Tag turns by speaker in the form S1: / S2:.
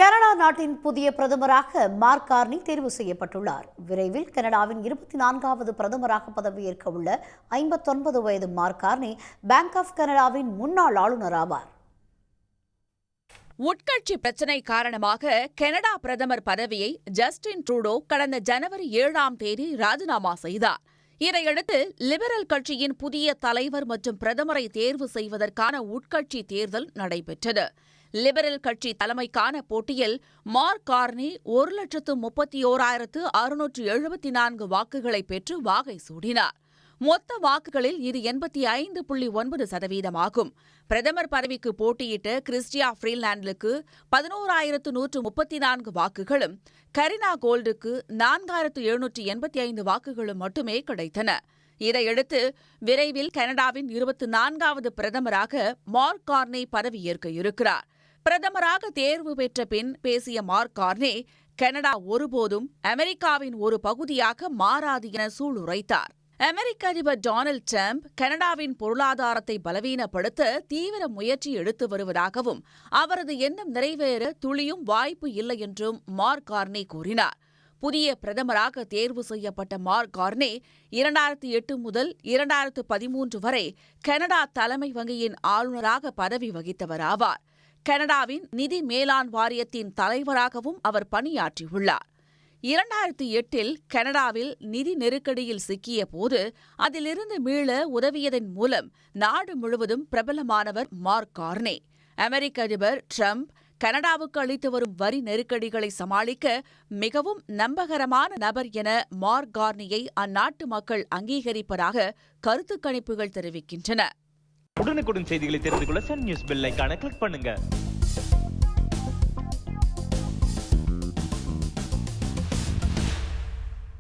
S1: Canada நாட்டின் புதிய பிரதமராக மார்க் கார்னி தேர்வு செய்யப்பட்டுள்ளார். விரைவில் கனடாவின் 24வது பிரதமராக பதவியேற்க உள்ள 59 வயது மார்க் கார்னி பேங்க் ஆஃப் கனடாவின் முன்னாள் ஆளுநர் ஆவார்.
S2: உட்கட்சி பிரச்சினை காரணமாக கனடா பிரதமர் பதவியை ஜஸ்டின் ட்ரூடோ கடந்த ஜனவரி 7ஆம் தேதி ராஜினாமா செய்தார். இதையடுத்து லிபரல் கட்சியின் புதிய தலைவர் மற்றும் பிரதமரை தேர்வு செய்வதற்கான உட்கட்சி தேர்தல் நடைபெற்றது. லிபரல் கட்சி தலைமைக்கான போட்டியில் மார்க் கார்னி 1,31,674 வாக்குகளை பெற்று வாகை சூடினார். மொத்த வாக்குகளில் இது 85.9% பிரதமர் பதவிக்கு போட்டியிட்ட கிறிஸ்டியா ஃப்ரீலாண்டுக்கு 11,134 வாக்குகளும், கரினா கோல்டுக்கு 4,785 வாக்குகளும் மட்டுமே கிடைத்தன. இதையடுத்து விரைவில் கனடாவின் 24வது பிரதமராக மார்க் கார்னி பதவியேற்க இருக்கிறார். பிரதமராக தேர்வு பெற்ற பின் பேசிய மார்க் கார்னி, கனடா ஒருபோதும் அமெரிக்காவின் ஒரு பகுதியாக மாறாது என சூளுரைத்தார். அமெரிக்க அதிபர் டொனால்டு டிரம்ப் கனடாவின் பொருளாதாரத்தை பலவீனப்படுத்த தீவிர முயற்சி எடுத்து வருவதாகவும் அவரது எண்ணம் நிறைவேற துளியும் வாய்ப்பு இல்லை என்றும் மார்க் கார்னி கூறினார். புதிய பிரதமராக தேர்வு செய்யப்பட்ட மார்க் கார்னி 2008 முதல் 2013 வரை கனடா தலைமை வங்கியின் ஆளுநராக பதவி வகித்தவராவார். கனடாவின் நிதி மேலாண் வாரியத்தின் தலைவராகவும் அவர் பணியாற்றியுள்ளார். 2008இல் கனடாவில் நிதி நெருக்கடியில் சிக்கிய போது அதிலிருந்து மீள உதவியதன் மூலம் நாடு முழுவதும் பிரபலமானவர் மார்க் கார்னி. அமெரிக்க அதிபர் டிரம்ப் கனடாவுக்கு அளித்து வரும் வரி நெருக்கடிகளை சமாளிக்க மிகவும் நம்பகரமான நபர் என மார்க் கார்னியை அந்நாட்டு மக்கள் அங்கீகரிப்பதாக கருத்து கணிப்புகள் தெரிவிக்கின்றன.
S3: உடனுக்குடன் செய்திகளை தெரிந்து கொள்ள சன் நியூஸ் பெல் ஐகானை கிளிக் பண்ணுங்க.